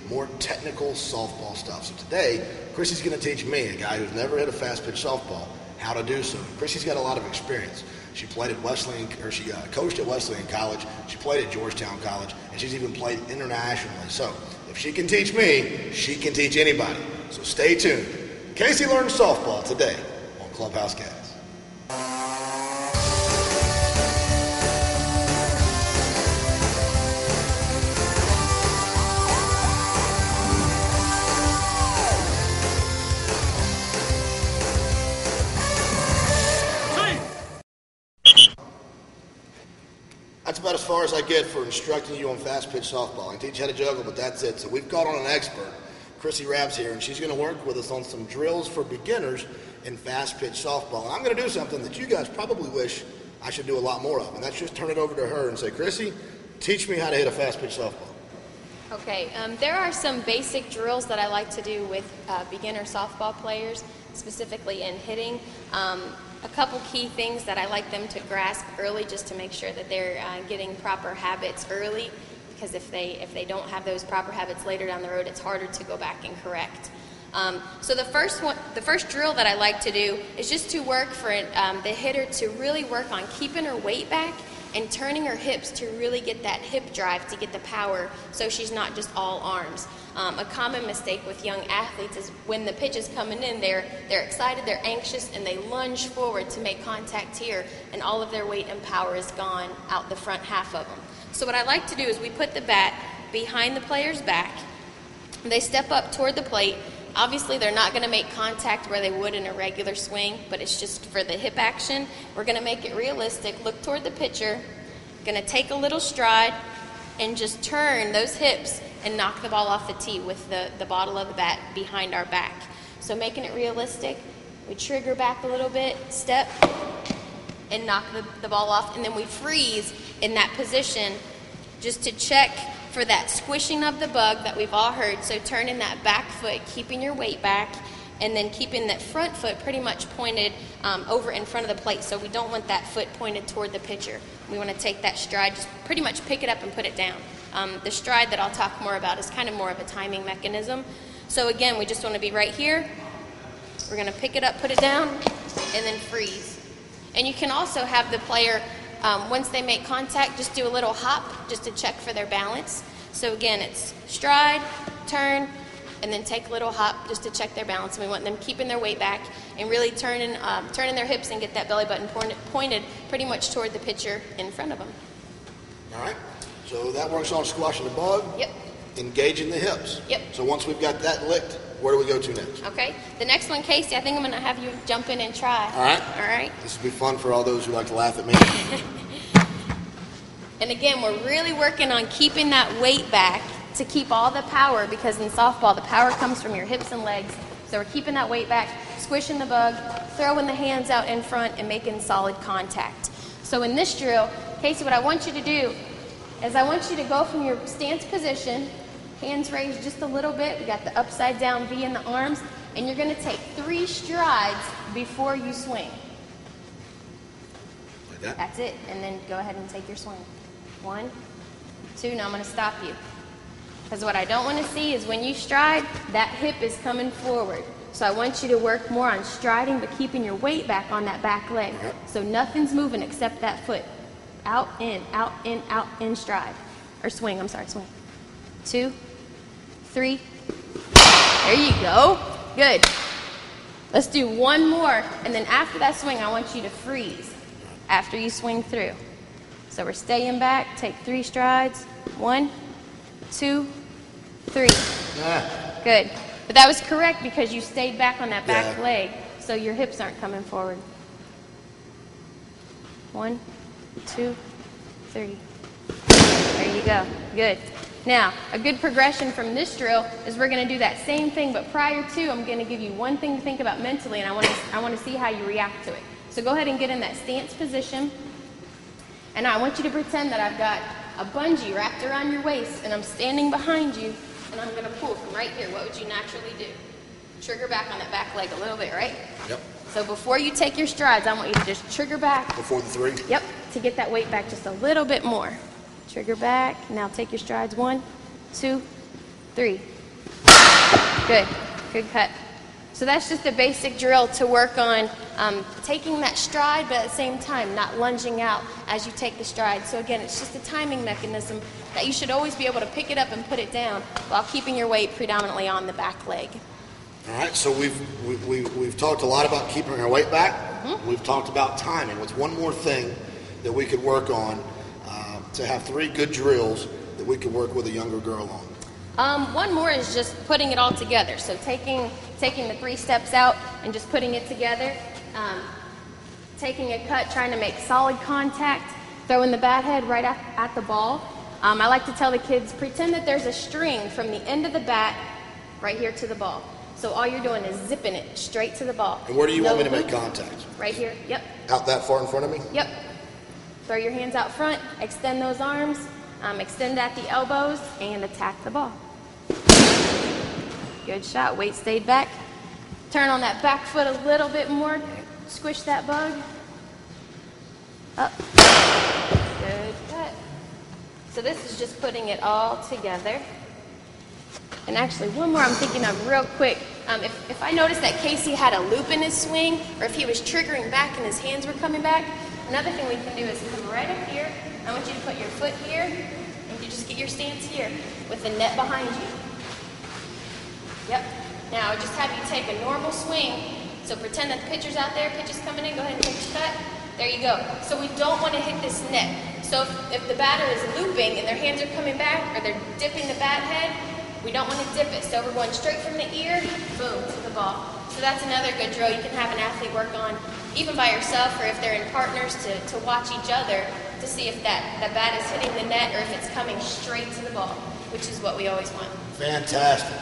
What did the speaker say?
more technical softball stuff. So today, Crissy's going to teach me, a guy who's never hit a fast pitch softball, how to do so. Crissy's got a lot of experience. She played at Wesleyan, or she coached at Wesleyan College. She played at Georgetown College, and she's even played internationally. So if she can teach me, she can teach anybody. So stay tuned. Casey learns softball today on Clubhouse Cats. That's about as far as I get for instructing you on fast pitch softball. I can teach you how to juggle, but that's it. So we've called on an expert. Crissy Rapp's here, and she's going to work with us on some drills for beginners in fast pitch softball. And I'm going to do something that you guys probably wish I should do a lot more of, and that's just turn it over to her and say, Crissy, teach me how to hit a fast pitch softball. Okay, there are some basic drills that I like to do with beginner softball players, specifically in hitting. A couple key things that I like them to grasp early, just to make sure that they're getting proper habits early, because if they don't have those proper habits later down the road, it's harder to go back and correct. So the first drill that I like to do is just to work for the hitter to really work on keeping her weight back and turning her hips to really get that hip drive, to get the power, so she's not just all arms. A common mistake with young athletes is when the pitch is coming in, they're excited, they're anxious, and they lunge forward to make contact here, and all of their weight and power is gone out the front half of them. So what I like to do is we put the bat behind the player's back. They step up toward the plate. Obviously, they're not going to make contact where they would in a regular swing, but it's just for the hip action. We're going to make it realistic. Look toward the pitcher. Going to take a little stride and just turn those hips and knock the ball off the tee with the bottle of the bat behind our back. So making it realistic, we trigger back a little bit, step, and knock the ball off, and then we freeze in that position just to check for that squishing of the bug that we've all heard. So turning that back foot, keeping your weight back, and then keeping that front foot pretty much pointed over in front of the plate. So we don't want that foot pointed toward the pitcher. We want to take that stride, just pretty much pick it up and put it down. The stride that I'll talk more about is kind of more of a timing mechanism. So again, we just want to be right here. We're going to pick it up, put it down, and then freeze. And you can also have the player, once they make contact, just do a little hop just to check for their balance. So again, it's stride, turn, and then take a little hop just to check their balance. And we want them keeping their weight back and really turning their hips and get that belly button pointed pretty much toward the pitcher in front of them. All right. So that works on squashing the bug. Yep. Engaging the hips. Yep. So once we've got that licked, where do we go to next? Okay. The next one, Casey, I think I'm going to have you jump in and try. All right. All right. This will be fun for all those who like to laugh at me. And again, we're really working on keeping that weight back to keep all the power, because in softball, the power comes from your hips and legs. So we're keeping that weight back, squishing the bug, throwing the hands out in front, and making solid contact. So in this drill, Casey, what I want you to do is I want you to go from your stance position, hands raised just a little bit. We got the upside down V in the arms, and you're going to take 3 strides before you swing. Like that? That's it. And then go ahead and take your swing. 1, 2. Now I'm going to stop you. Because what I don't want to see is when you stride, that hip is coming forward. So I want you to work more on striding, but keeping your weight back on that back leg. So nothing's moving except that foot. Out, in, out, in, stride. Or swing, I'm sorry, swing. 2, 3. There you go. Good. Let's do one more. And then after that swing, I want you to freeze after you swing through. So we're staying back. Take 3 strides. 1, 2, 3. Good. But that was correct because you stayed back on that back leg, so your hips aren't coming forward. 1, 2, 3. There you go. Good. Now, a good progression from this drill is we're going to do that same thing, but prior to, I'm going to give you one thing to think about mentally, and I want to see how you react to it. So go ahead and get in that stance position, and I want you to pretend that I've got a bungee wrapped around your waist, and I'm standing behind you, and I'm going to pull from right here. What would you naturally do? Trigger back on that back leg a little bit, right? Yep. So before you take your strides, I want you to just trigger back. Before the 3? Yep, to get that weight back just a little bit more. Trigger back. Now take your strides. 1, 2, 3. Good. Good cut. So that's just a basic drill to work on taking that stride, but at the same time not lunging out as you take the stride. So again, it's just a timing mechanism that you should always be able to pick it up and put it down while keeping your weight predominantly on the back leg. All right, so we've talked a lot about keeping our weight back. We've talked about timing. What's one more thing that we could work on to have 3 good drills that we could work with a younger girl on? One more is just putting it all together. So taking the 3 steps out and just putting it together. Taking a cut, trying to make solid contact, throwing the bat head right at the ball. I like to tell the kids, pretend that there's a string from the end of the bat right here to the ball. So all you're doing is zipping it straight to the ball. And where do you want me to make contact? Right here, yep. Out that far in front of me? Yep. Throw your hands out front, extend those arms, extend at the elbows, and attack the ball. Good shot, weight stayed back. Turn on that back foot a little bit more, squish that bug. Up. Good cut. So this is just putting it all together. And actually, one more I'm thinking of real quick. If I noticed that Casey had a loop in his swing, or if he was triggering back and his hands were coming back, another thing we can do is come right up here. I want you to put your foot here, and you just get your stance here with the net behind you. Yep. Now, just have you take a normal swing. So pretend that the pitcher's out there, pitch is coming in, go ahead and take your cut. There you go. So we don't want to hit this net. So if the batter is looping and their hands are coming back, or they're dipping the bat head, we don't want to dip it. So we're going straight from the ear, boom, to the ball. So that's another good drill you can have an athlete work on, even by yourself, or if they're in partners, to watch each other to see if that bat is hitting the net or if it's coming straight to the ball, which is what we always want. Fantastic.